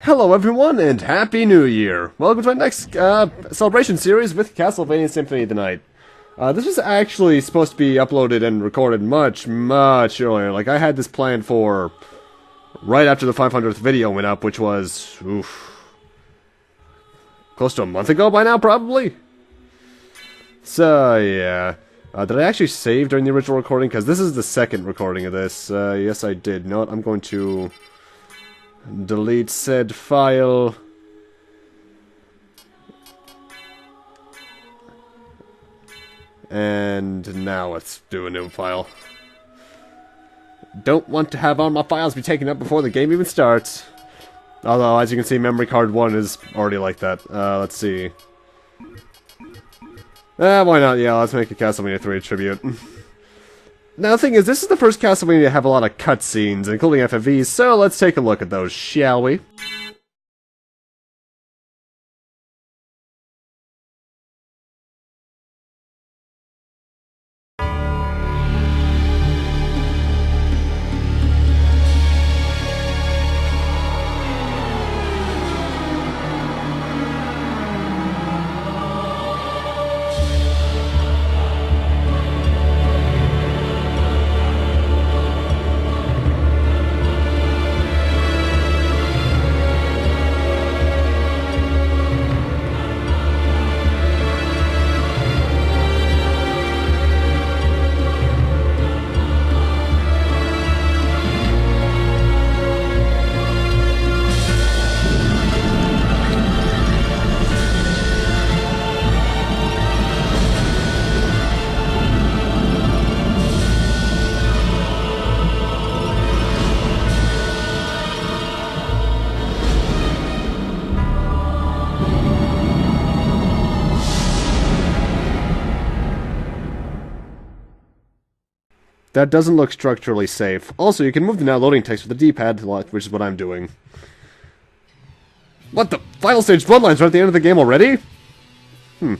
Hello everyone, and Happy New Year! Welcome to my next celebration series with Castlevania Symphony tonight. This was actually supposed to be uploaded and recorded much earlier. Like, I had this planned for right after the 500th video went up, which was, close to a month ago by now, probably? So, yeah. Did I actually save during the original recording? Because this is the second recording of this. Yes, I did. No, I'm going to delete said file. And now let's do a new file. Don't want to have all my files be taken up before the game even starts. Although, as you can see, memory card 1 is already like that. Let's see. Why not? Yeah, let's make a Castlevania 3 tribute. Now, the thing is, this is the first Castlevania to have a lot of cutscenes, including FFVs, so let's take a look at those, shall we? That doesn't look structurally safe. Also, you can move the now loading text with the D-pad, which is what I'm doing. What the? Final stage bloodlines are at the end of the game already? No,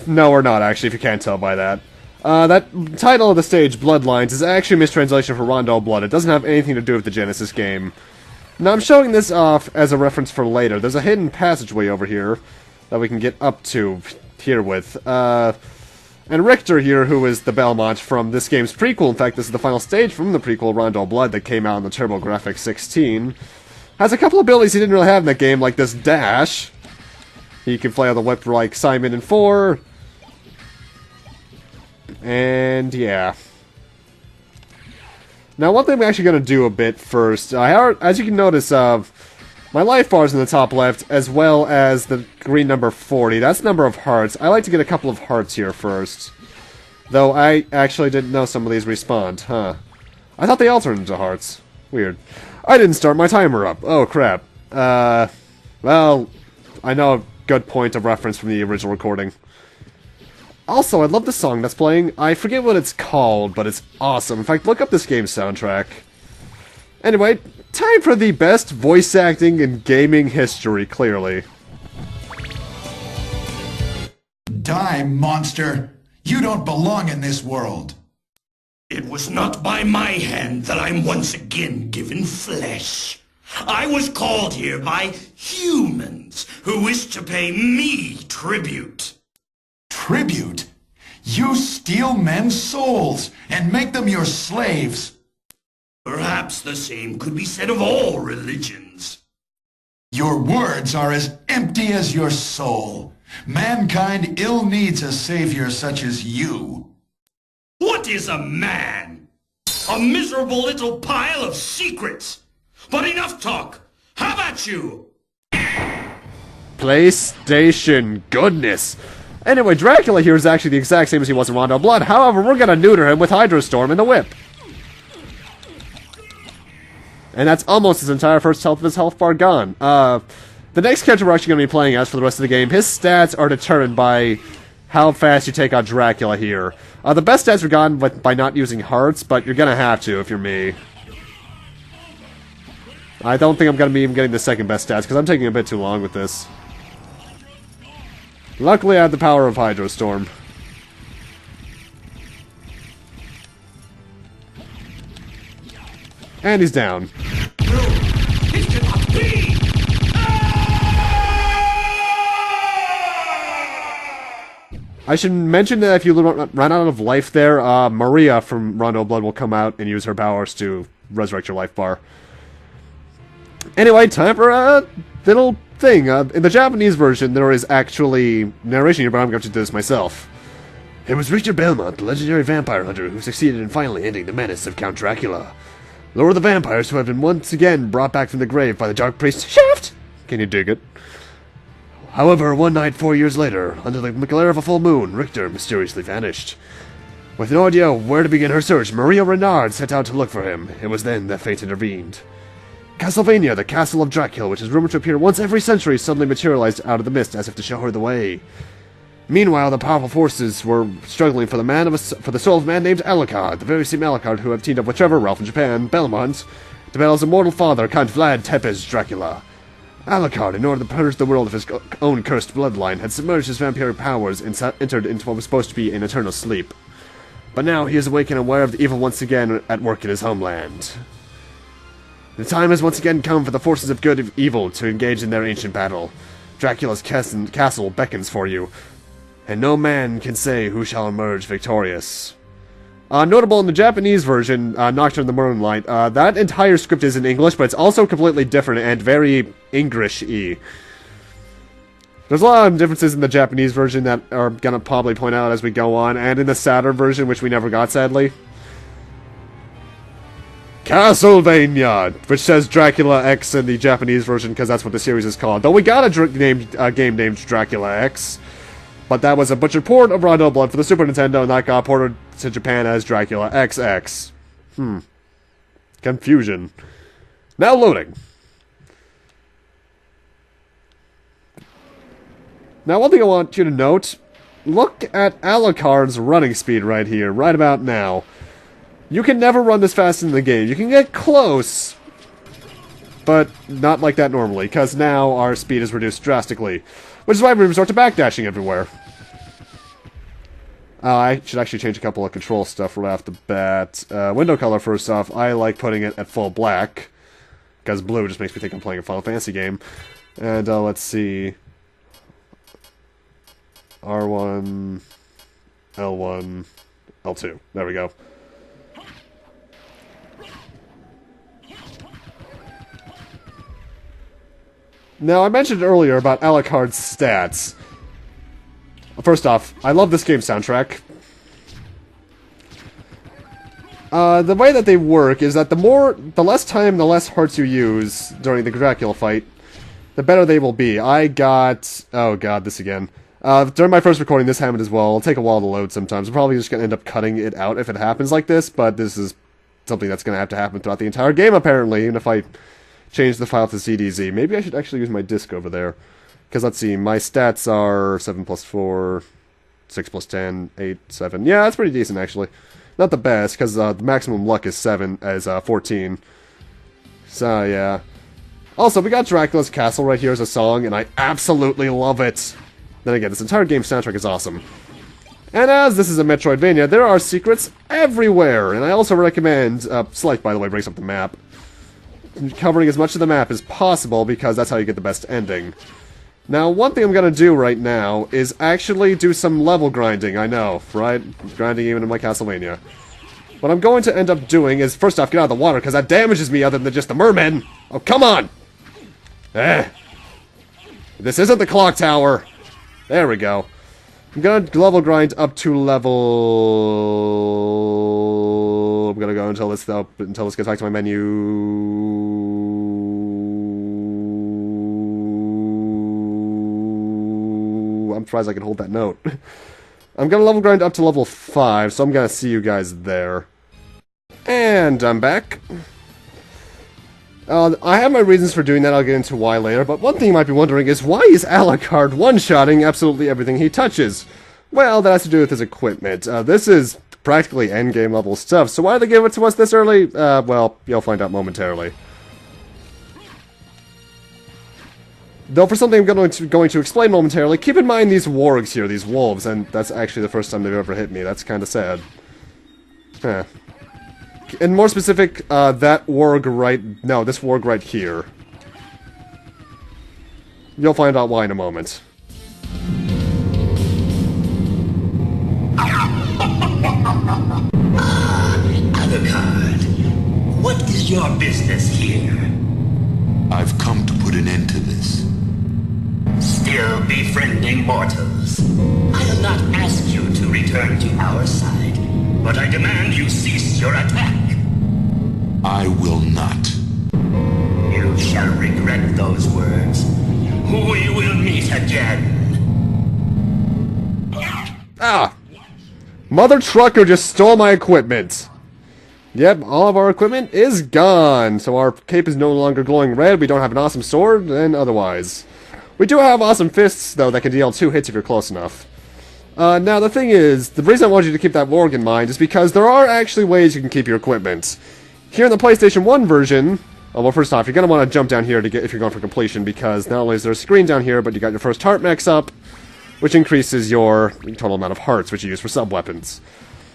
we're not, actually, if you can't tell by that. That title of the stage, Bloodlines, is actually a mistranslation for Rondo Blood. It doesn't have anything to do with the Genesis game. Now, I'm showing this off as a reference for later. There's a hidden passageway over here that we can get up to here with. And Richter here, who is the Belmont from this game's prequel, in fact, this is the final stage from the prequel, Rondo Blood, that came out in the TurboGrafx 16, has a couple abilities he didn't really have in that game, like this dash. He can fly on the whip like Simon in 4. And, yeah. Now, one thing I'm actually going to do a bit first, as you can notice, my life bar is in the top left, as well as the green number 40. That's the number of hearts. I like to get a couple of hearts here first. Though I actually didn't know some of these respawned, huh? I thought they all turned into hearts. Weird. I didn't start my timer up. Oh, crap. Well, I know a good point of reference from the original recording. Also, I love the song that's playing. I forget what it's called, but it's awesome. In fact, look up this game's soundtrack. Anyway, time for the best voice acting in gaming history, clearly. Die, monster! You don't belong in this world! It was not by my hand that I'm once again given flesh. I was called here by humans who wish to pay me tribute. Tribute? You steal men's souls and make them your slaves! Perhaps the same could be said of all religions. Your words are as empty as your soul. Mankind ill needs a savior such as you. What is a man? A miserable little pile of secrets. But enough talk. How about you? PlayStation goodness. Anyway, Dracula here is actually the exact same as he was in Rondo Blood. However, we're gonna neuter him with Hydrostorm and the whip. And that's almost his entire first health of his health bar gone. The next character we're actually going to be playing as for the rest of the game, his stats are determined by how fast you take out Dracula here. The best stats are gotten by not using hearts, but you're going to have to if you're me. I don't think I'm going to be even getting the second best stats, because I'm taking a bit too long with this. Luckily, I have the power of Hydrostorm. And he's down. No, it cannot be! I should mention that if you run out of life there, Maria from Rondo Blood will come out and use her powers to resurrect your life bar. Anyway, time for a little thing. In the Japanese version, there is actually narration here, but I'm going to do this myself. It was Richter Belmont, the legendary vampire hunter, who succeeded in finally ending the menace of Count Dracula. Lord of the vampires who have been once again brought back from the grave by the dark priest Shaft. Can you dig it? However, one night 4 years later, under the glare of a full moon, Richter mysteriously vanished. With no idea where to begin her search, Maria Renard set out to look for him. It was then that fate intervened. Castlevania, the castle of Dracula, which is rumored to appear once every century, suddenly materialized out of the mist as if to show her the way. Meanwhile, the powerful forces were struggling for the soul of a man named Alucard, the very same Alucard who have teamed up with Trevor, Ralph in Japan, Belmont, to battle his immortal father, Count Vlad Tepes Dracula. Alucard, in order to purge the world of his own cursed bloodline, had submerged his vampiric powers and entered into what was supposed to be an eternal sleep. But now he is awake and aware of the evil once again at work in his homeland. The time has once again come for the forces of good and evil to engage in their ancient battle. Dracula's castle beckons for you, and no man can say who shall emerge victorious. Notable in the Japanese version, Nocturne of the Moonlight, that entire script is in English, but it's also completely different and very English-y. There's a lot of differences in the Japanese version that are gonna probably point out as we go on, and in the Saturn version, which we never got, sadly. Castlevania, which says Dracula X in the Japanese version, because that's what the series is called. Though we got a game named Dracula X. But that was a butchered port of Rondo Blood for the Super Nintendo, and that got ported to Japan as Dracula XX. Confusion. Now loading. Now, one thing I want you to note, look at Alucard's running speed right here, right about now. You can never run this fast in the game. You can get close, but not like that normally, because now our speed is reduced drastically. Which is why we resort to backdashing everywhere. I should actually change a couple of control stuff right off the bat. Window color, first off, I like putting it at full black, because blue just makes me think I'm playing a Final Fantasy game. And let's see. R1, L1, L2. There we go. Now, I mentioned earlier about Alucard's stats. First off, I love this game's soundtrack. The way that they work is that the less time, the less hearts you use during the Dracula fight, the better they will be. I got... oh god, this again. During my first recording, this happened as well. It'll take a while to load sometimes. I'm probably just going to end up cutting it out if it happens like this, but this is something that's going to have to happen throughout the entire game, apparently, even if I change the file to CDZ. Maybe I should actually use my disk over there. Because, let's see, my stats are 7 plus 4, 6 plus 10, 8, 7. Yeah, that's pretty decent, actually. Not the best, because the maximum luck is 14. So, yeah. Also, we got Dracula's Castle right here as a song, and I absolutely love it. Then again, this entire game's soundtrack is awesome. And as this is a Metroid-Vania, there are secrets everywhere, and I also recommend... Slight, by the way, brings up the map. Covering as much of the map as possible, because that's how you get the best ending. Now, one thing I'm gonna do right now is actually do some level grinding, I know, right? Grinding even in my Castlevania. What I'm going to end up doing is, first off, get out of the water, because that damages me other than just the mermen! Oh, come on! This isn't the clock tower! There we go. I'm gonna level grind up to level... I'm gonna go until this gets back to my menu. I'm surprised I can hold that note. I'm gonna level grind up to level 5, so I'm gonna see you guys there. And I'm back. I have my reasons for doing that, I'll get into why later, but one thing you might be wondering is, why is Alucard one-shotting absolutely everything he touches? Well, that has to do with his equipment. This is practically endgame level stuff, so why did they give it to us this early? Well, you'll find out momentarily. Though for something I'm going to explain momentarily, keep in mind these wargs here, these wolves, and that's actually the first time they've ever hit me. That's kind of sad. And more specific, this warg right here. You'll find out why in a moment. Alucard, what is your business here? I've come to put an end to this. Still befriending mortals. I will not ask you to return to our side, but I demand you cease your attack. I will not. You shall regret those words. We will meet again. Ah! Mother Trucker just stole my equipment. Yep, all of our equipment is gone. So our cape is no longer glowing red, we don't have an awesome sword, and otherwise. We do have awesome fists, though, that can deal 2 hits if you're close enough. Now, the thing is, the reason I want you to keep that warg in mind is because there are actually ways you can keep your equipment. Here in the PlayStation 1 version, well, first off, you're going to want to jump down here to get if you're going for completion, because not only is there a screen down here, but you got your first heart max up, which increases your total amount of hearts, which you use for sub-weapons.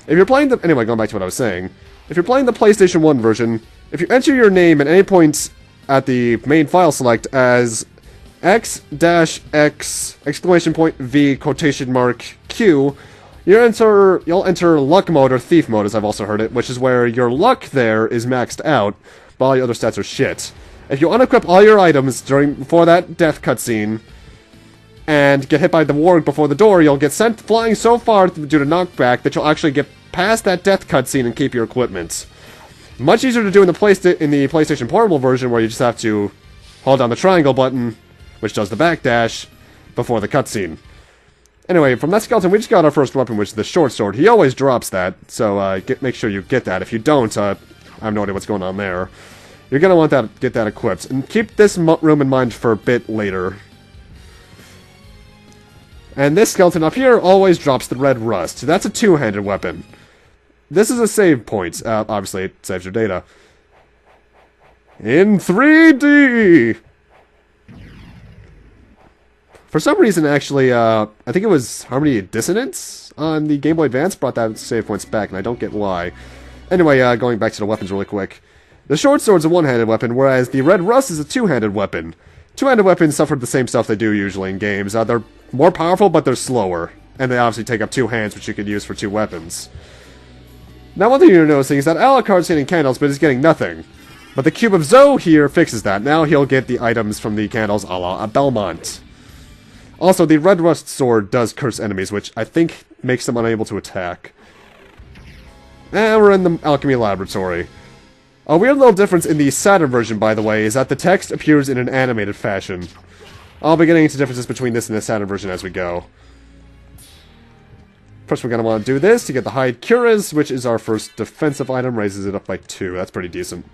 If you're playing the... Anyway, going back to what I was saying. If you're playing the PlayStation 1 version, if you enter your name at any point at the main file select as X-X !V Q, you'll enter luck mode or thief mode, as I've also heard it, which is where your luck there is maxed out, but all your other stats are shit. If you unequip all your items before that death cutscene, and get hit by the warg before the door, you'll get sent flying so far due to knockback that you'll actually get past that death cutscene and keep your equipment. Much easier to do in the PlayStation Portable version, where you just have to hold down the triangle button, which does the backdash, before the cutscene. Anyway, from that skeleton, we just got our first weapon, which is the short sword. He always drops that, so make sure you get that. If you don't, I have no idea what's going on there. You're going to want to get that equipped. And keep this room in mind for a bit later. And this skeleton up here always drops the red rust. That's a two-handed weapon. This is a save point. Obviously, it saves your data. In 3D! For some reason, actually, I think it was Harmony Dissonance on the Game Boy Advance brought that save points back, and I don't get why. Anyway, going back to the weapons really quick. The short sword's a one-handed weapon, whereas the red rust is a two-handed weapon. Two-handed weapons suffer the same stuff they do usually in games. They're more powerful, but they're slower. And they obviously take up 2 hands, which you could use for 2 weapons. Now, one thing you're noticing is that Alucard's getting candles, but he's getting nothing. But the Cube of Zoe here fixes that. Now he'll get the items from the candles a la Belmont. Also, the red rust sword does curse enemies, which I think makes them unable to attack. And we're in the alchemy laboratory. A weird little difference in the SotN version, by the way, is that the text appears in an animated fashion. I'll be getting into differences between this and the SotN version as we go. First, we're going to want to do this to get the Hide Cuirass, which is our first defensive item, raises it up by 2. That's pretty decent.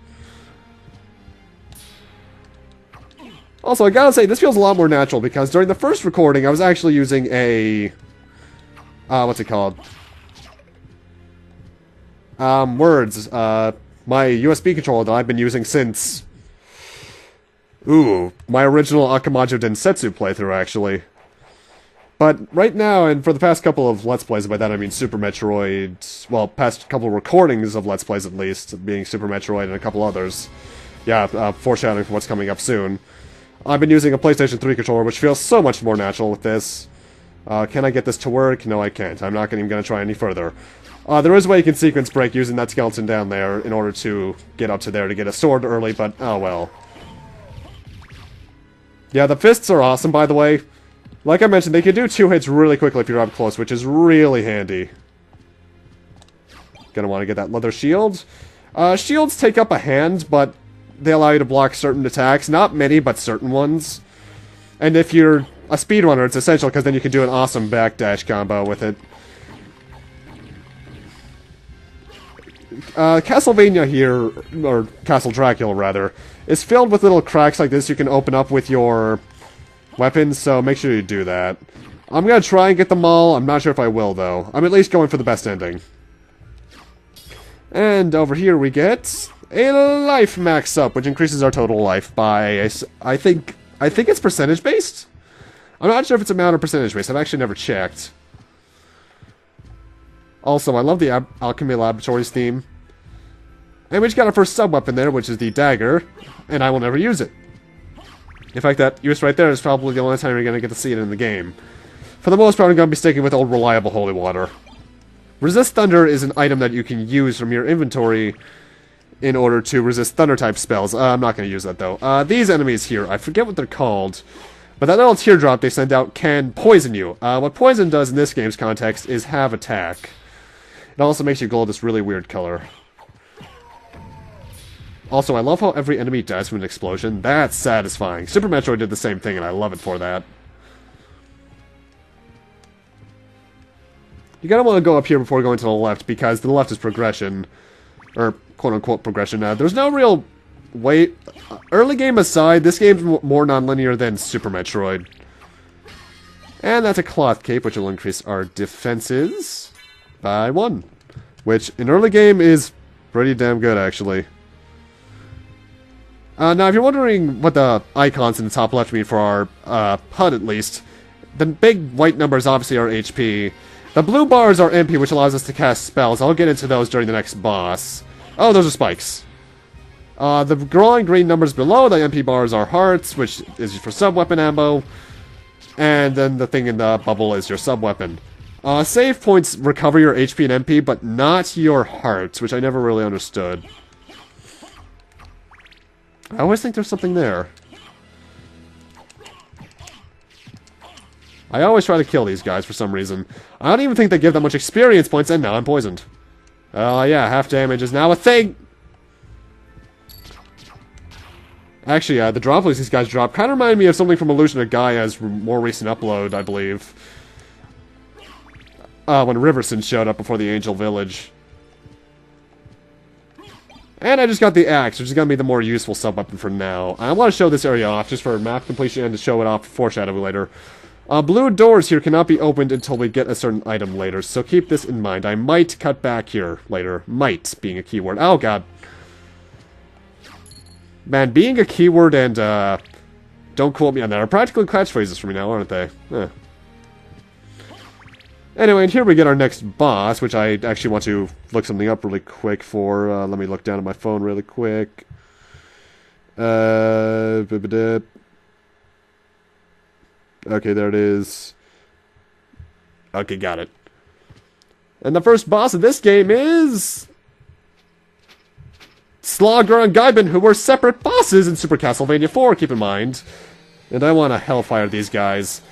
Also, I gotta say, this feels a lot more natural, because during the first recording, I was actually using a... what's it called? Words. My USB controller that I've been using since... my original Akamajo Densetsu playthrough, actually. But right now, and for the past couple of Let's Plays, by that I mean Super Metroid... Well, past couple of recordings of Let's Plays, at least, being Super Metroid and a couple others. Yeah, foreshadowing for what's coming up soon. I've been using a PlayStation 3 controller, which feels so much more natural with this. Can I get this to work? No, I can't. I'm not even going to try any further. There is a way you can sequence break using that skeleton down there in order to get up to there to get a sword early, but oh well. Yeah, the fists are awesome, by the way. Like I mentioned, they can do 2 hits really quickly if you're up close, which is really handy. Gonna want to get that leather shield. Shields take up a hand, but they allow you to block certain attacks. Not many, but certain ones. And if you're a speedrunner, it's essential, because then you can do an awesome backdash combo with it. Castlevania here, or Castle Dracula rather, is filled with little cracks like this you can open up with your weapons, so make sure you do that. I'm gonna try and get them all. I'm not sure if I will, though. I'm at least going for the best ending. And over here we get a life max up, which increases our total life by, I think it's percentage based? I'm not sure if it's amount or percentage based. I've actually never checked. Also, I love the Alchemy Laboratories theme. And we just got our first sub-weapon there, which is the dagger, and I will never use it. In fact, that use right there is probably the only time you're going to get to see it in the game. For the most part, I'm going to be sticking with old reliable holy water. Resist Thunder is an item that you can use from your inventory in order to resist Thunder-type spells. I'm not going to use that, though. These enemies here, I forget what they're called, but that little teardrop they send out can poison you. What poison does in this game's context is have attack. It also makes you glow this really weird color. Also, I love how every enemy dies from an explosion. That's satisfying. Super Metroid did the same thing, and I love it for that. You gotta want to go up here before going to the left, because the left is progression. Or, quote-unquote progression. There's no real way... early game aside, this game's more non-linear than Super Metroid. And that's a cloth cape, which will increase our defenses by 1. Which, in early game, is pretty damn good, actually. Now, if you're wondering what the icons in the top left mean for our HUD, at least, the big white numbers obviously are HP. The blue bars are MP, which allows us to cast spells. I'll get into those during the next boss. Oh, those are spikes. The glowing green numbers below the MP bars are hearts, which is for sub-weapon ammo. And then the thing in the bubble is your sub-weapon. Save points recover your HP and MP, but not your hearts, which I never really understood. I always think there's something there. I always try to kill these guys for some reason. I don't even think they give that much experience points, and now I'm poisoned. Yeah, half damage is now a thing! Actually, the droplets these guys drop kind of remind me of something from Illusion of Gaia's more recent upload, I believe. When Riverson showed up before the Angel Village. And I just got the axe, which is going to be the more useful sub-weapon for now. I want to show this area off, just for map completion and to show it off for foreshadowing later. Blue doors here cannot be opened until we get a certain item later, so keep this in mind. I might cut back here later. Might being a keyword. Oh, God. Man, being a keyword and, don't quote me on that, are practically catchphrases for me now, aren't they? Anyway, and here we get our next boss, which I actually want to look something up really quick for. Let me look down at my phone really quick. Okay, there it is. Okay, got it. And the first boss of this game is... Slogger and Gaibin, who were separate bosses in Super Castlevania 4, keep in mind. And I want to hellfire these guys.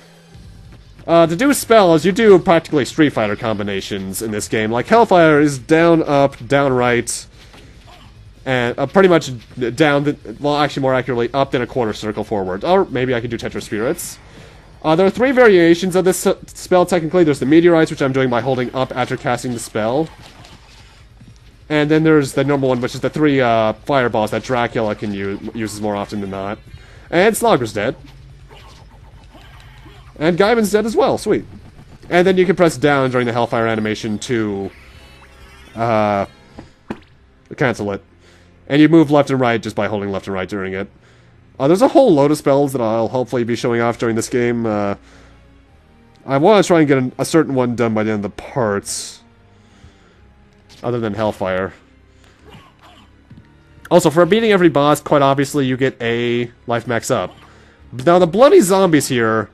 To do spells, you do practically Street Fighter combinations in this game. Like, Hellfire is down, up, down, right, and pretty much down, well, actually more accurately, up in a quarter circle forward. Or maybe I could do Tetra Spirits. There are 3 variations of this spell, technically. There's the Meteorites, which I'm doing by holding up after casting the spell. And then there's the normal one, which is the 3 fireballs that Dracula can uses more often than not. And Slogger's dead. And Gaibin's dead as well, sweet. And then you can press down during the Hellfire animation to cancel it. And you move left and right just by holding left and right during it. There's a whole load of spells that I'll hopefully be showing off during this game. I want to try and get a certain one done by the end of the parts. Other than Hellfire. Also, for beating every boss, quite obviously, you get a life max up. Now, the bloody zombies here...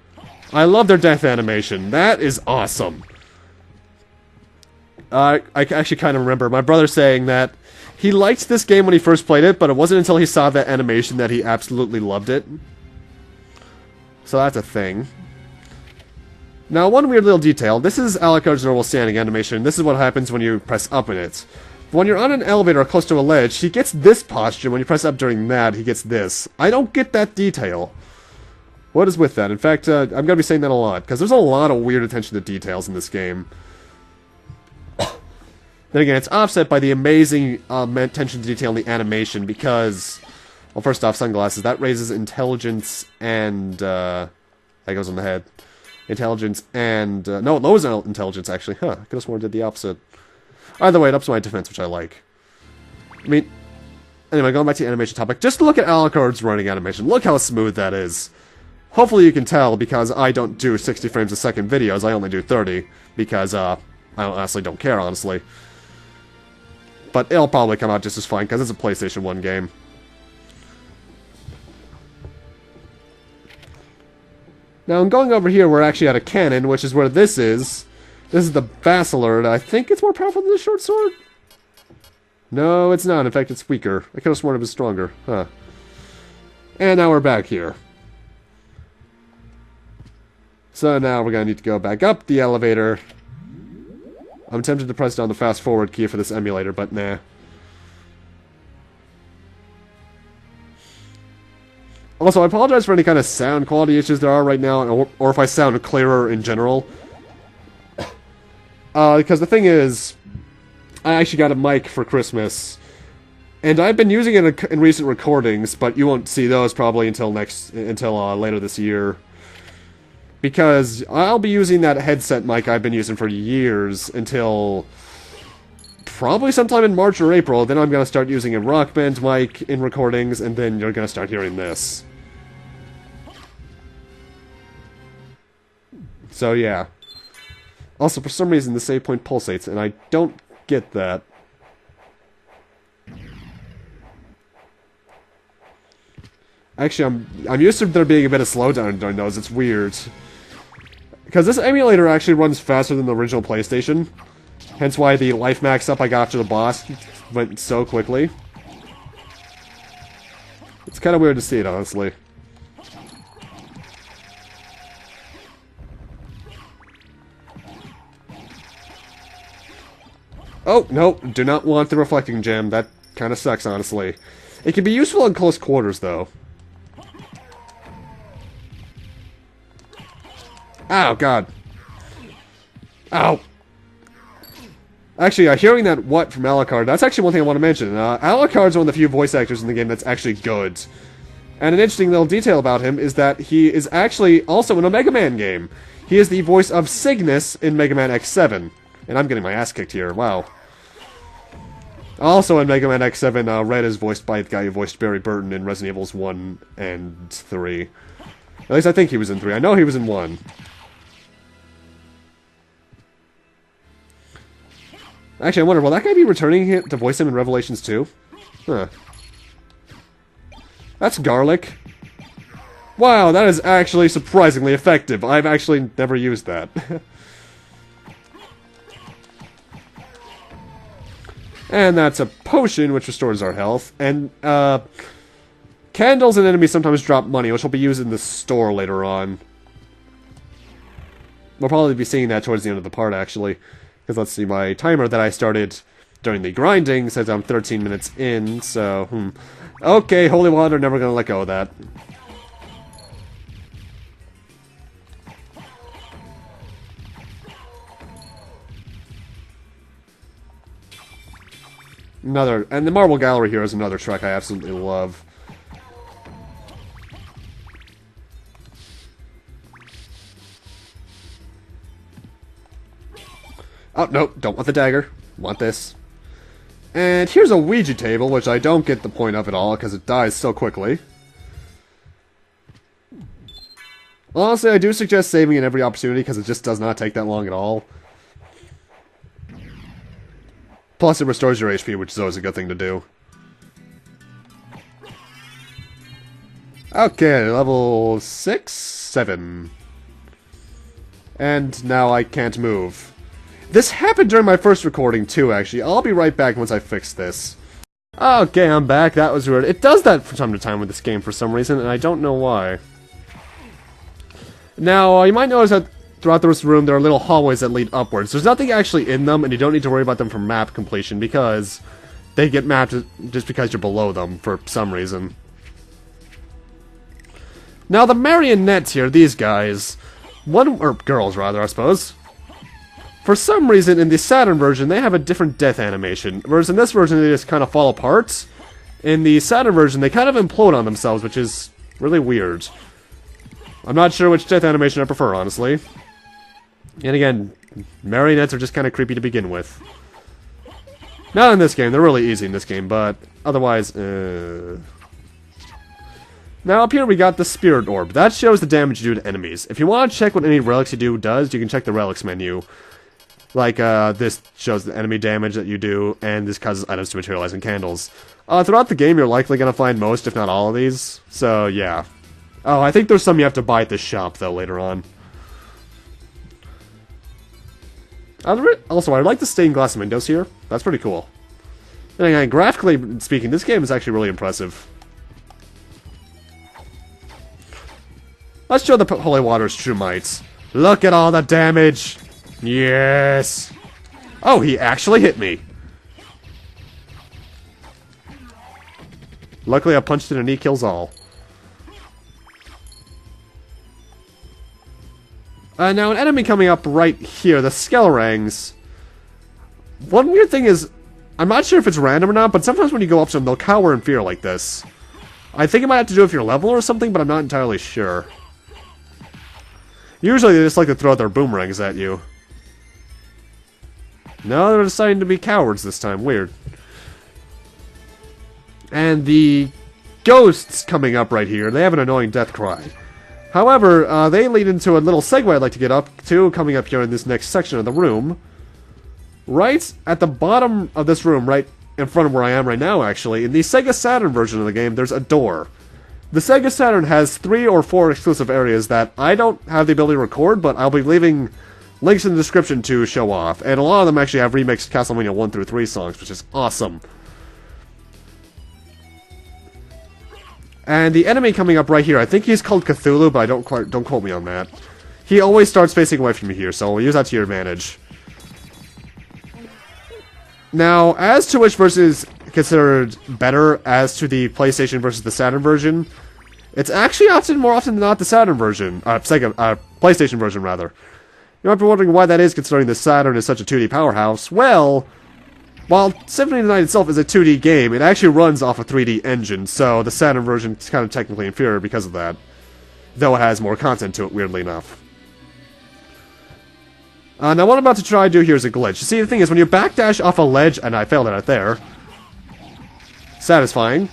I love their death animation. That is awesome. I actually kind of remember my brother saying that he liked this game when he first played it, but it wasn't until he saw that animation that he absolutely loved it. So that's a thing. Now, one weird little detail. This is Alucard's normal standing animation. This is what happens when you press up in it. When you're on an elevator or close to a ledge, he gets this posture. When you press up during that, he gets this. I don't get that detail. What is with that? In fact, I'm going to be saying that a lot, because there's a lot of weird attention to details in this game. Then again, it's offset by the amazing attention to detail in the animation, because... Well, first off, sunglasses. That raises intelligence and... that goes on the head. Intelligence and... no, it lowers intelligence, actually. Huh, I could have sworn it did the opposite. Either way, it ups my defense, which I like. I mean... Anyway, going back to the animation topic, just look at Alucard's running animation. Look how smooth that is. Hopefully you can tell, because I don't do 60 frames a second videos, I only do 30, because, I honestly don't care, honestly. But it'll probably come out just as fine, because it's a PlayStation 1 game. Now, in going over here, we're actually at a cannon, which is where this is. This is the Bacillard. I think it's more powerful than the short sword? No, it's not. In fact, it's weaker. I could have sworn it was stronger. Huh. And now we're back here. So now we're going to need to go back up the elevator. I'm tempted to press down the fast forward key for this emulator, but nah. Also, I apologize for any kind of sound quality issues there are right now, or if I sound clearer in general. Because the thing is, I actually got a mic for Christmas, and I've been using it in recent recordings, but you won't see those probably until later this year. Because I'll be using that headset mic I've been using for years until probably sometime in March or April. Then I'm going to start using a Rock Band mic in recordings, and then you're going to start hearing this. So yeah. Also, for some reason, the save point pulsates, and I don't get that. Actually, I'm used to there being a bit of slowdown during those. It's weird. Because this emulator actually runs faster than the original PlayStation. Hence why the life max up I got after the boss went so quickly. It's kind of weird to see it, honestly. Oh, no, do not want the reflecting gem. That kind of sucks, honestly. It can be useful in close quarters, though. Ow, God. Ow. Actually, hearing that what from Alucard, that's actually one thing I want to mention. Alucard's one of the few voice actors in the game that's actually good. And an interesting little detail about him is that he is actually also in a Mega Man game. He is the voice of Cygnus in Mega Man X7. And I'm getting my ass kicked here, wow. Also in Mega Man X7, Red is voiced by the guy who voiced Barry Burton in Resident Evils 1 and 3. At least I think he was in 3. I know he was in 1. Actually, I wonder, will that guy be returning to voice him in Revelations 2? Huh. That's garlic. Wow, that is actually surprisingly effective. I've actually never used that. And that's a potion, which restores our health. And, candles and enemies sometimes drop money, which will be used in the store later on. We'll probably be seeing that towards the end of the part, actually. Because let's see, my timer that I started during the grinding says I'm 13 minutes in, so, Okay, holy water, never gonna let go of that. And the Marble Gallery here is another track I absolutely love. Oh, no, don't want the dagger. Want this. And here's a Ouija table, which I don't get the point of at all, because it dies so quickly. Honestly, I do suggest saving in every opportunity, because it just does not take that long at all. Plus, it restores your HP, which is always a good thing to do. Okay, level 6? 7. And now I can't move. This happened during my first recording, too, actually. I'll be right back once I fix this. Okay, I'm back. That was weird. It does that from time to time with this game for some reason, and I don't know why. Now, you might notice that throughout this room, there are little hallways that lead upwards. There's nothing actually in them, and you don't need to worry about them for map completion, because they get mapped just because you're below them, for some reason. Now, the marionettes here, these guys, or girls, rather, I suppose. For some reason, in the SotN version, they have a different death animation, whereas in this version, they just kind of fall apart. In the SotN version, they kind of implode on themselves, which is really weird. I'm not sure which death animation I prefer, honestly. And again, marionettes are just kind of creepy to begin with. Not in this game, they're really easy in this game, but otherwise, Now up here we got the Spirit Orb. That shows the damage you do to enemies. If you want to check what any relics you do does, you can check the relics menu. Like, this shows the enemy damage that you do, and this causes items to materialize in candles. Throughout the game, you're likely going to find most, if not all of these, so yeah. Oh, I think there's some you have to buy at this shop, though, later on. Also, I like the stained glass windows here. That's pretty cool. And again, graphically speaking, this game is actually really impressive. Let's show the Holy Water's true might. Look at all the damage! Yes! Oh, he actually hit me! Luckily, I punched it and he kills all. Now, an enemy coming up right here, the Skelrangs. One weird thing is, I'm not sure if it's random or not, but sometimes when you go up to them, they'll cower in fear like this. I think it might have to do with your level or something, but I'm not entirely sure. Usually they just like to throw their boomerangs at you. No, they're deciding to be cowards this time. Weird. And the ghosts coming up right here, they have an annoying death cry. However, they lead into a little segue I'd like to get up to, coming up here in this next section of the room. Right at the bottom of this room, right in front of where I am right now, actually, in the Sega Saturn version of the game, there's a door. The Sega Saturn has 3 or 4 exclusive areas that I don't have the ability to record, but I'll be leaving links in the description to show off. And a lot of them actually have remixed Castlevania 1 through 3 songs, which is awesome. And the enemy coming up right here, I think he's called Cthulhu, but don't quote me on that. He always starts facing away from you here, so use that to your advantage. Now, as to which version is considered better as to the PlayStation versus the Saturn version, it's actually more often than not the Saturn version, PlayStation version rather. You might be wondering why that is, considering the Saturn is such a 2D powerhouse. Well, while Symphony of the Night itself is a 2D game, it actually runs off a 3D engine, so the Saturn version is kind of technically inferior because of that. Though it has more content to it, weirdly enough. Now what I'm about to try to do here is a glitch. You see, the thing is, when you backdash off a ledge, and I failed at it there. Satisfying.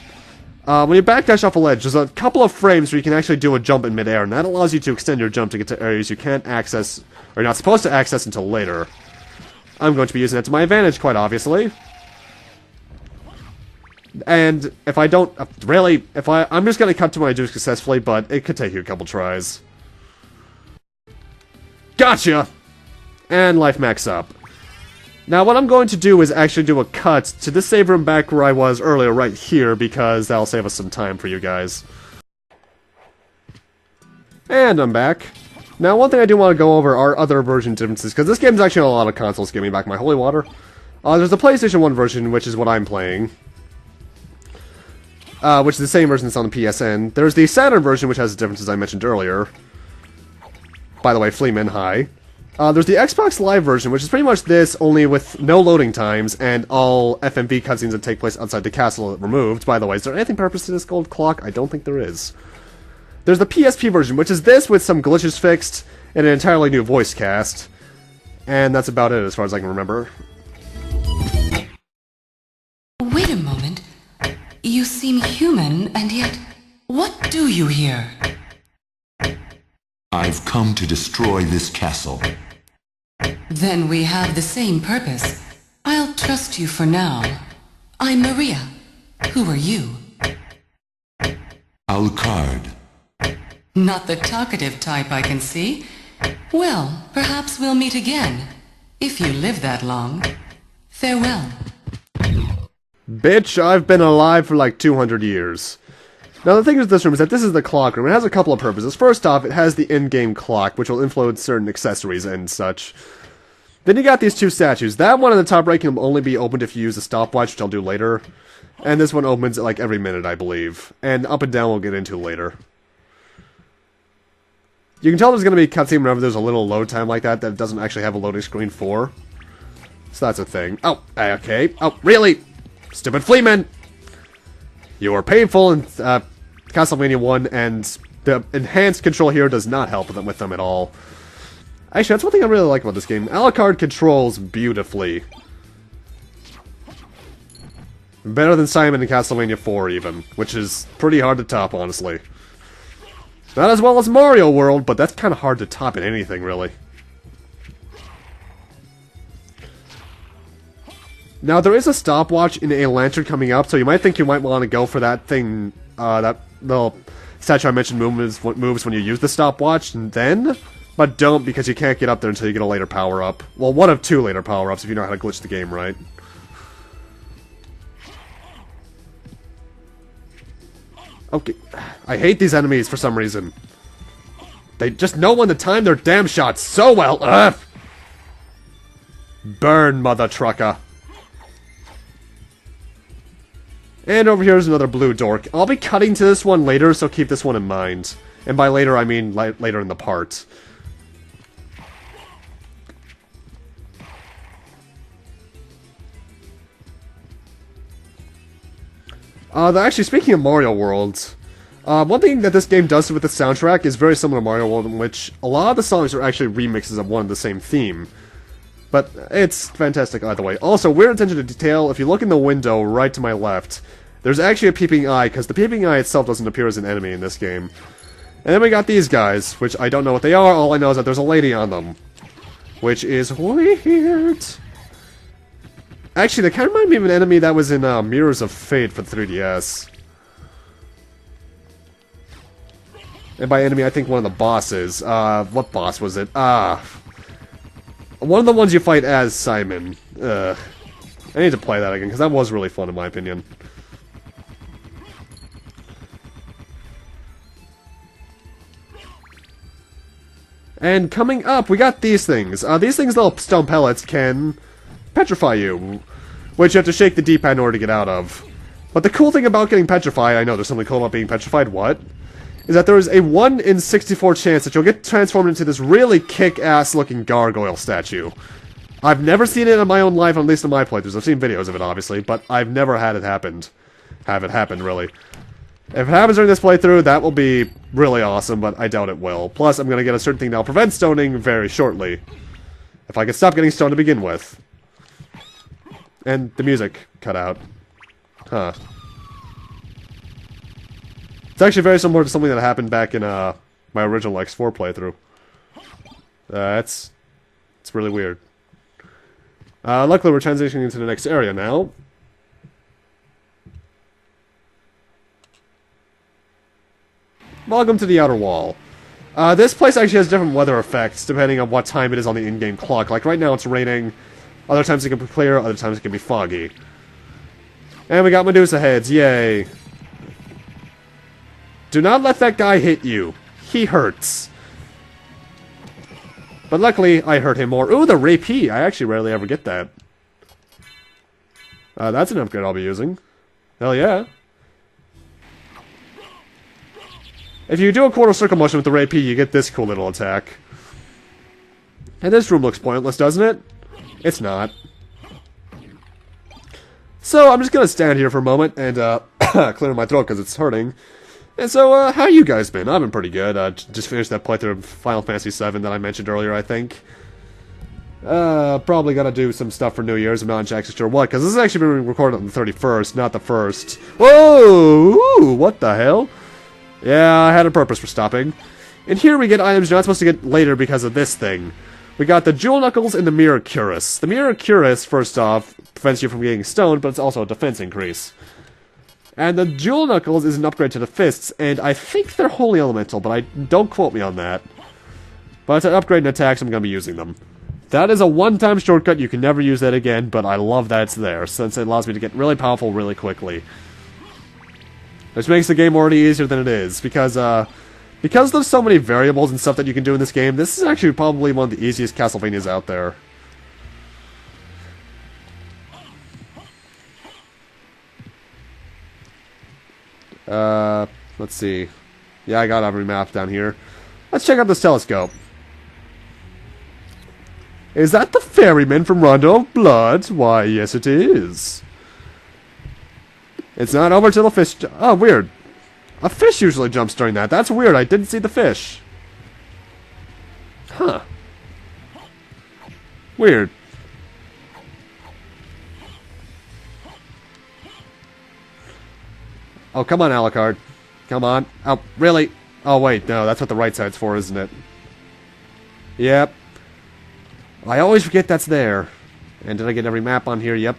When you backdash off a ledge, there's a couple of frames where you can actually do a jump in midair, and that allows you to extend your jump to get to areas you can't access, or you're not supposed to access until later. I'm going to be using that to my advantage, quite obviously. And if I don't, I'm just going to cut to when I do successfully, but it could take you a couple tries. Gotcha! And life max up. Now what I'm going to do is actually do a cut to this save room back where I was earlier, right here, because that'll save us some time for you guys. And I'm back. Now one thing I do want to go over are other version differences, because this game's actually on a lot of consoles. Give me back my holy water. There's the PlayStation 1 version, which is what I'm playing. Which is the same version that's on the PSN. There's the Saturn version, which has the differences I mentioned earlier. By the way, Fleeman, hi. There's the Xbox Live version, which is pretty much this, only with no loading times, and all FMV cutscenes that take place outside the castle removed. By the way, is there anything purpose to this gold clock? I don't think there is. There's the PSP version, which is this with some glitches fixed, and an entirely new voice cast. And that's about it, as far as I can remember. Wait a moment. You seem human, and yet, what do you here? I've come to destroy this castle. Then we have the same purpose. I'll trust you for now. I'm Maria. Who are you? Alucard. Not the talkative type, I can see. Well, perhaps we'll meet again. If you live that long. Farewell. Bitch, I've been alive for like 200 years. Now the thing with this room is that this is the clock room. It has a couple of purposes. First off, it has the in-game clock, which will influence certain accessories and such. Then you got these two statues. That one on the top right can only be opened if you use a stopwatch, which I'll do later. And this one opens like every minute, I believe. And up and down we'll get into later. You can tell there's going to be a cutscene whenever there's a little load time like that it doesn't actually have a loading screen for. So that's a thing. Oh, okay. Oh, really? Stupid Fleeman! You are painful in Castlevania 1, and the enhanced control here does not help with them at all. Actually, that's one thing I really like about this game. Alucard controls beautifully. Better than Simon in Castlevania 4, even. Which is pretty hard to top, honestly. Not as well as Mario World, but that's kind of hard to top in anything, really. Now, there is a stopwatch in a lantern coming up, so you might think you might want to go for that thing, that little statue I mentioned moves when you use the stopwatch, and then But don't, because you can't get up there until you get a later power-up. Well, one of 2 later power-ups if you know how to glitch the game right. Okay, I hate these enemies for some reason. They just know when to time their damn shots so well. Ugh! Burn, mother trucker. And over here is another blue dork. I'll be cutting to this one later, so keep this one in mind. And by later, I mean later in the part. Actually, speaking of Mario World, one thing that this game does with the soundtrack is very similar to Mario World, in which a lot of the songs are actually remixes of one and the same theme. But it's fantastic either way. Also, weird attention to detail, if you look in the window right to my left, there's actually a peeping eye, because the peeping eye itself doesn't appear as an enemy in this game. And then we got these guys, which I don't know what they are, all I know is that there's a lady on them. Which is weird. Actually, they kind of remind me of an enemy that was in Mirrors of Fate for the 3DS. And by enemy, I think one of the bosses. What boss was it? One of the ones you fight as Simon. I need to play that again, because that was really fun in my opinion. And coming up, we got these things. These things, little stone pellets, can petrify you, which you have to shake the D-pad in order to get out of. But the cool thing about getting petrified, I know there's something cool about being petrified, what? Is that there is a 1 in 64 chance that you'll get transformed into this really kick-ass looking gargoyle statue. I've never seen it in my own life, at least in my playthroughs. I've seen videos of it, obviously, but I've never had it happen. Really. If it happens during this playthrough, that will be really awesome, but I doubt it will. Plus, I'm gonna get a certain thing that'll prevent stoning very shortly. If I can stop getting stoned to begin with. And the music cut out. Huh. It's actually very similar to something that happened back in my original X4 playthrough. It's really weird. Luckily, we're transitioning into the next area now. Welcome to the Outer Wall. This place actually has different weather effects depending on what time it is on the in-game clock. Like right now it's raining, other times it can be clear, other times it can be foggy. And we got Medusa heads, yay. Do not let that guy hit you. He hurts. But luckily, I hurt him more. Ooh, the Rapee! I actually rarely ever get that. That's an upgrade I'll be using. Hell yeah. If you do a quarter circle motion with the Rapee, you get this cool little attack. And this room looks pointless, doesn't it? It's not. So, I'm just gonna stand here for a moment and, clear my throat because it's hurting. And so, how you guys been? I've been pretty good. Just finished that playthrough of Final Fantasy VII that I mentioned earlier, I think. Probably gotta do some stuff for New Year's. I'm not exactly sure what, because this is actually being recorded on the 31st, not the 1st. Whoa! Ooh, what the hell? Yeah, I had a purpose for stopping. And here we get items you're not supposed to get later because of this thing. We got the Jewel Knuckles and the Mirror Cuirass. The Mirror Cuirass, first off, prevents you from getting stoned, but it's also a defense increase. And the Jewel Knuckles is an upgrade to the fists, and I think they're Holy Elemental, but don't quote me on that. But it's an upgrade in attacks, I'm going to be using them. That is a one-time shortcut, you can never use that again, but I love that it's there, since it allows me to get really powerful really quickly. Which makes the game already easier than it is, because there's so many variables and stuff that you can do in this game, this is actually probably one of the easiest Castlevanias out there. Let's see. Yeah, I got every map down here. Let's check out this telescope. Is that the ferryman from Rondo of Blood? Why, yes it is. It's not over till the fish... Oh, weird. A fish usually jumps during that. That's weird. I didn't see the fish. Huh. Weird. Oh, come on, Alucard. Come on. Oh, really? Oh, wait. No, that's what the right side's for, isn't it? Yep. I always forget that's there. And did I get every map on here? Yep.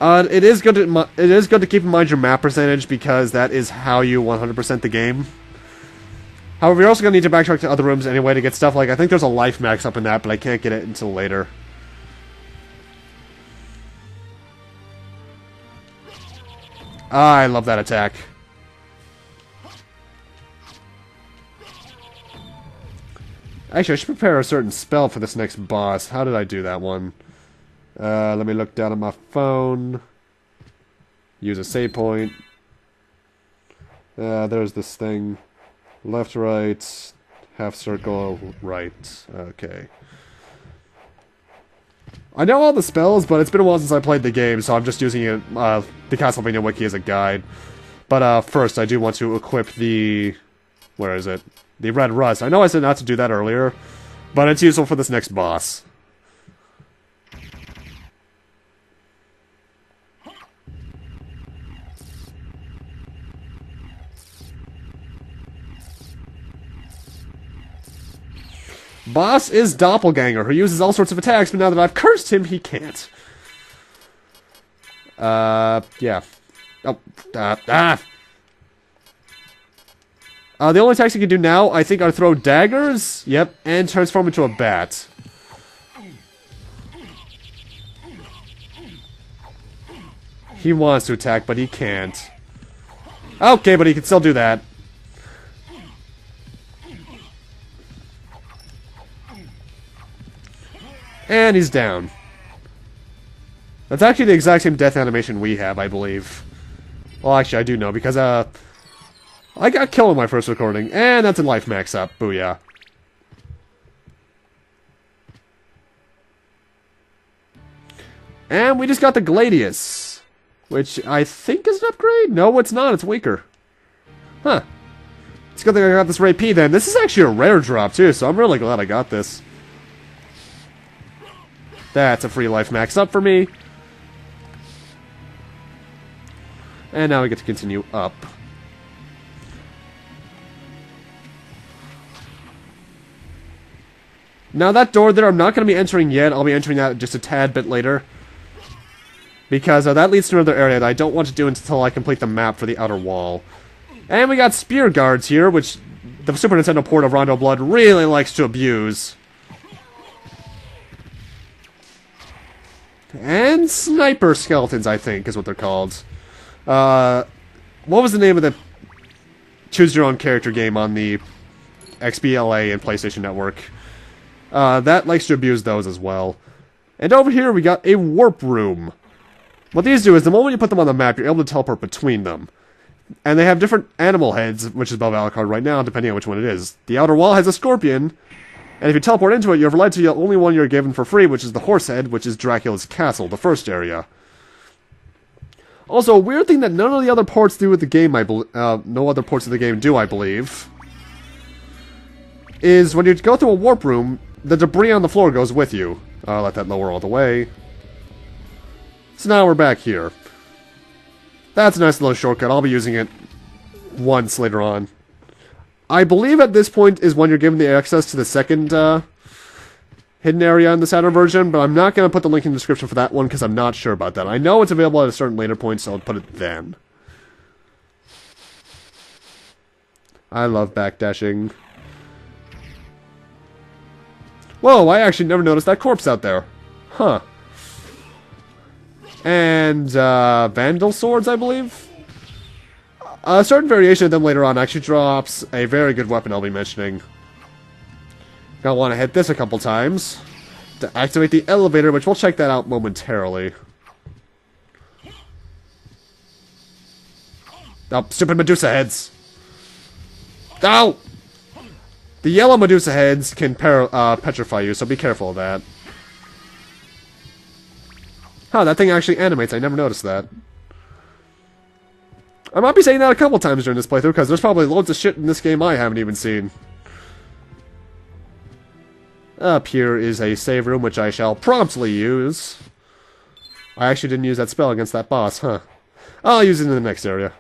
It is good to keep in mind your map percentage, because that is how you 100% the game. However, you're also going to need to backtrack to other rooms anyway to get stuff like... I think there's a life max up in that, but I can't get it until later. I love that attack. Actually, I should prepare a certain spell for this next boss. How did I do that one? Let me look down at my phone. Use a save point. There's this thing. Left, right, half circle, right. Okay. I know all the spells, but it's been a while since I played the game, so I'm just using it, the Castlevania wiki as a guide. But first, I do want to equip the... Where is it? The Red Rust. I know I said not to do that earlier, but it's useful for this next boss. Boss is Doppelganger, who uses all sorts of attacks, but now that I've cursed him, he can't. Yeah. Oh, the only attacks he can do now, I think, are throw daggers, yep, and transform into a bat. He wants to attack, but he can't. Okay, but he can still do that. And he's down. That's actually the exact same death animation we have, I believe. Well, actually, I do know, because, I got killed in my first recording, and that's a life max up. Booyah. And we just got the Gladius, which I think is an upgrade? No, it's not. It's weaker. Huh. It's a good thing I got this Ray P then. This is actually a rare drop, too, so I'm really glad I got this. That's a free life max up for me. And now we get to continue up. Now that door there, I'm not going to be entering yet. I'll be entering that just a tad bit later. Because that leads to another area that I don't want to do until I complete the map for the outer wall. And we got spear guards here, which the Super Nintendo port of Rondo Blood really likes to abuse. And sniper skeletons, I think, is what they're called. What was the name of the choose-your-own-character game on the XBLA and PlayStation Network? That likes to abuse those as well. And over here, we got a warp room. What these do is, the moment you put them on the map, you're able to teleport between them. And they have different animal heads, which is above Alucard right now, depending on which one it is. The outer wall has a scorpion, and if you teleport into it, you're led to the only one you're given for free, which is the horse head, which is Dracula's castle, the first area. Also, a weird thing that none of the other ports do with the game, no other ports of the game do, I believe, is when you go through a warp room, the debris on the floor goes with you. I'll let that lower all the way. So now we're back here. That's a nice little shortcut. I'll be using it once later on. I believe at this point is when you're given the access to the second hidden area in the Saturn version, but I'm not going to put the link in the description for that one because I'm not sure about that. I know it's available at a certain later point, so I'll put it then. I love backdashing. Whoa, I actually never noticed that corpse out there. Huh. And, Vandal Swords, I believe? A certain variation of them later on actually drops a very good weapon I'll be mentioning. Gonna want to hit this a couple times to activate the elevator, which we'll check that out momentarily. Oh, stupid Medusa heads! Ow! The yellow Medusa heads can petrify you, so be careful of that. Huh, that thing actually animates. I never noticed that. I might be saying that a couple times during this playthrough, because there's probably loads of shit in this game I haven't even seen. Up here is a save room, which I shall promptly use. I actually didn't use that spell against that boss, huh? I'll use it in the next area.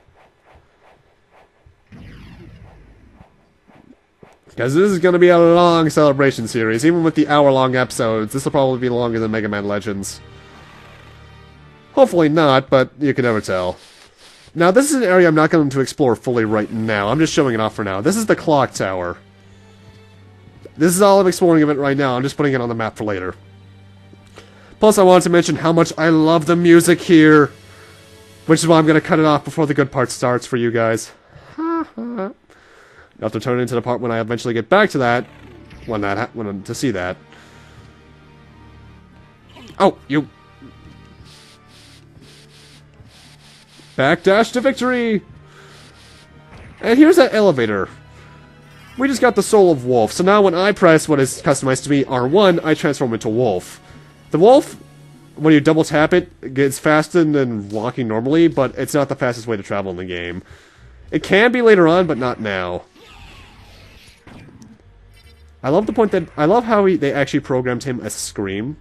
Because this is going to be a long celebration series. Even with the hour-long episodes, this will probably be longer than Megaman Legends. Hopefully not, but you can never tell. Now, this is an area I'm not going to explore fully right now. I'm just showing it off for now. This is the clock tower. This is all I'm exploring of it right now. I'm just putting it on the map for later. Plus, I wanted to mention how much I love the music here. Which is why I'm going to cut it off before the good part starts for you guys. You'll have to turn into the part when I eventually get back to that. To see that. Oh, you... Backdash to victory! And here's that elevator. We just got the soul of Wolf, so now when I press what is customized to me, R1, I transform into Wolf. The Wolf, when you double tap it, gets faster than walking normally, but it's not the fastest way to travel in the game. It can be later on, but not now. I love the point that... I love how they actually programmed him as Scream.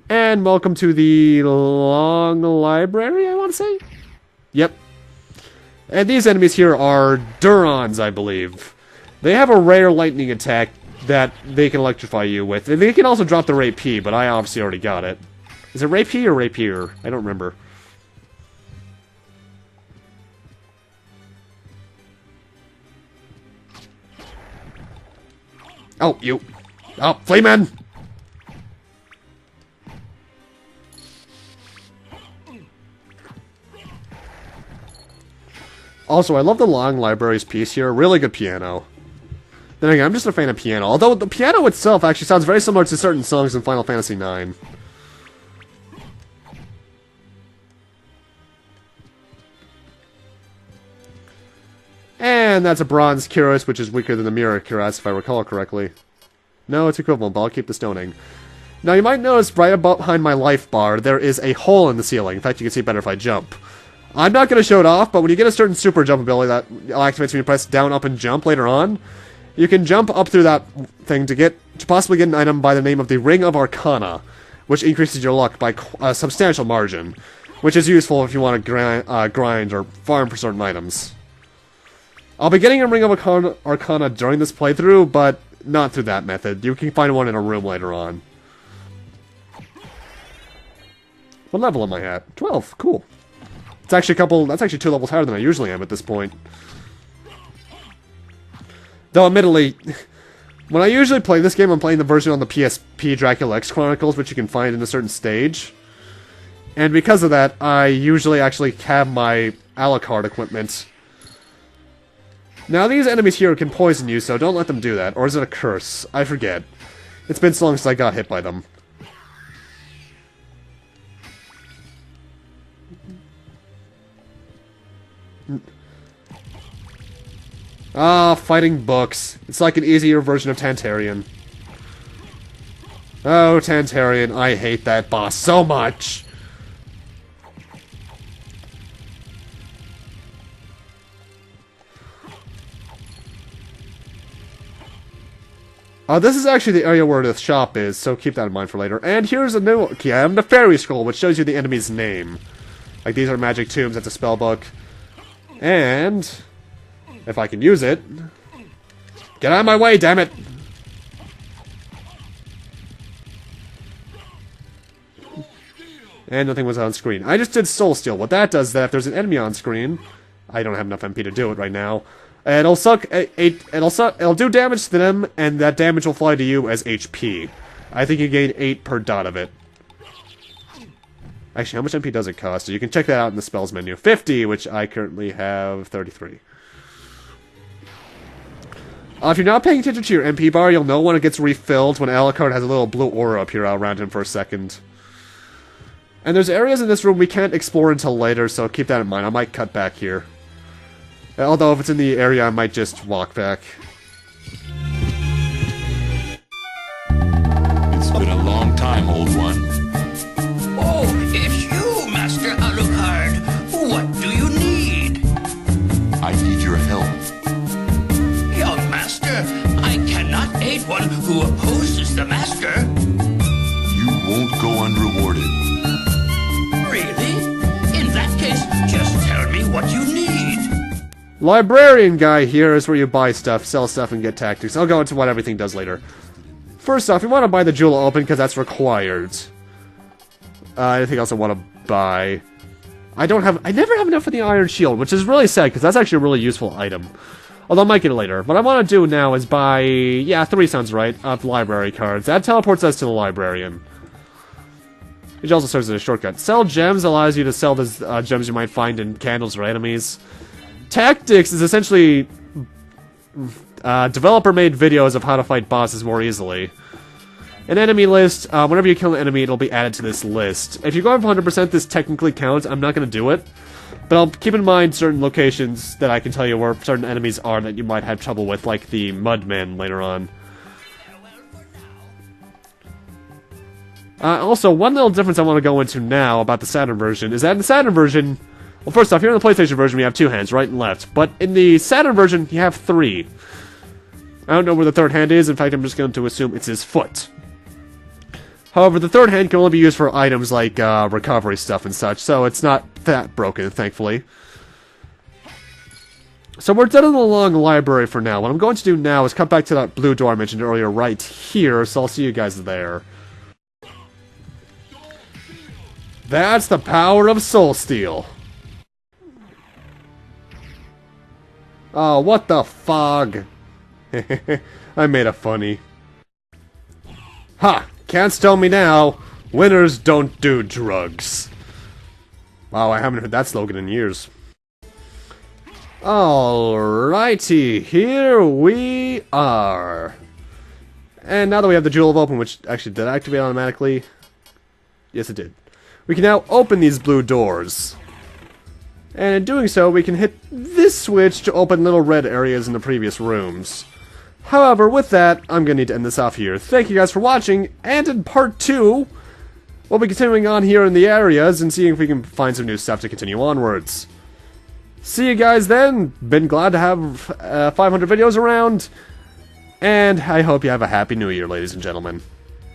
And welcome to the Long Library, I want to say? Yep. And these enemies here are Durons, I believe. They have a rare lightning attack that they can electrify you with. And they can also drop the Ray-P, but I obviously already got it. Is it Ray-P or Rapier? I don't remember. Oh, you. Oh, Flayman! Also, I love the Long Library's piece here. Really good piano. Then again, I'm just a fan of piano. Although the piano itself actually sounds very similar to certain songs in Final Fantasy IX. And that's a bronze Kyros, which is weaker than the mirror Kyros, if I recall correctly. No, it's equivalent, but I'll keep the stoning. Now, you might notice right about behind my life bar, there is a hole in the ceiling. In fact, you can see it better if I jump. I'm not going to show it off, but when you get a certain super jump ability that activates when you press down, up, and jump later on, you can jump up through that thing to possibly get an item by the name of the Ring of Arcana, which increases your luck by a substantial margin, which is useful if you want to grind or farm for certain items. I'll be getting a Ring of Arcana during this playthrough, but not through that method. You can find one in a room later on. What level am I at? 12. Cool. It's actually that's actually 2 levels higher than I usually am at this point. Though, admittedly, when I usually play this game, I'm playing the version on the PSP Dracula X Chronicles, which you can find in a certain stage. And because of that, I usually actually have my Alucard equipment. Now, these enemies here can poison you, so don't let them do that. Or is it a curse? I forget. It's been so long since I got hit by them. Ah, fighting books. It's like an easier version of Tantarian. Oh, Tantarian, I hate that boss so much! This is actually the area where the shop is, so keep that in mind for later. And here's a new key item, the Fairy Scroll, which shows you the enemy's name. Like, these are magic tombs, that's a spell book. And... if I can use it... get out of my way, damn it! And nothing was on screen. I just did Soul Steal. What that does is that if there's an enemy on screen... I don't have enough MP to do it right now. It'll do damage to them, and that damage will fly to you as HP. I think you gain 8 per dot of it. Actually, how much MP does it cost? So you can check that out in the spells menu. 50, which I currently have 33. If you're not paying attention to your MP bar, you'll know when it gets refilled when Alucard has a little blue aura appear around him for a second. And there's areas in this room we can't explore until later, so keep that in mind. I might cut back here. Although, if it's in the area, I might just walk back. It's been a long time, old one. Oh, it's you, Master Alucard. What do you need? I need your help. Young Master, I cannot aid one who opposes the Master. You won't go unrewarded. Really? In that case, just tell me what you need. Librarian guy here is where you buy stuff, sell stuff, and get tactics. I'll go into what everything does later. First off, you want to buy the Jewel Open because that's required. Anything else I want to buy? I never have enough for the Iron Shield, which is really sad, because that's actually a really useful item. Although I might get it later. What I want to do now is buy, yeah, 3 sounds right, of library cards. That teleports us to the librarian. Which also serves as a shortcut. Sell gems allows you to sell the gems you might find in candles or enemies. Tactics is essentially developer-made videos of how to fight bosses more easily. An enemy list, whenever you kill an enemy, it'll be added to this list. If you go up 100%, this technically counts. I'm not going to do it. But I'll keep in mind certain locations that I can tell you where certain enemies are that you might have trouble with, like the Mudman later on. Also, one little difference I want to go into now about the Saturn version is that in the Saturn version, well, first off, here in the PlayStation version, we have 2 hands, right and left. But in the Saturn version, you have 3. I don't know where the third hand is. In fact, I'm just going to assume it's his foot. However, the third hand can only be used for items like recovery stuff and such, so it's not that broken, thankfully. So we're done in the long library for now. What I'm going to do now is cut back to that blue door I mentioned earlier right here, so I'll see you guys there. That's the power of Soul Steel. Oh, what the fog? I made a funny. Ha! Can't stone me now. Winners don't do drugs. Wow, I haven't heard that slogan in years. Alrighty, here we are. And now that we have the Jewel of Open, which actually did activate automatically. Yes, it did. We can now open these blue doors. And in doing so, we can hit this switch to open little red areas in the previous rooms. However, with that, I'm going to need to end this off here. Thank you guys for watching, and in part 2, we'll be continuing on here in the areas and seeing if we can find some new stuff to continue onwards. See you guys then. Been glad to have 500 videos around, and I hope you have a happy new year, ladies and gentlemen.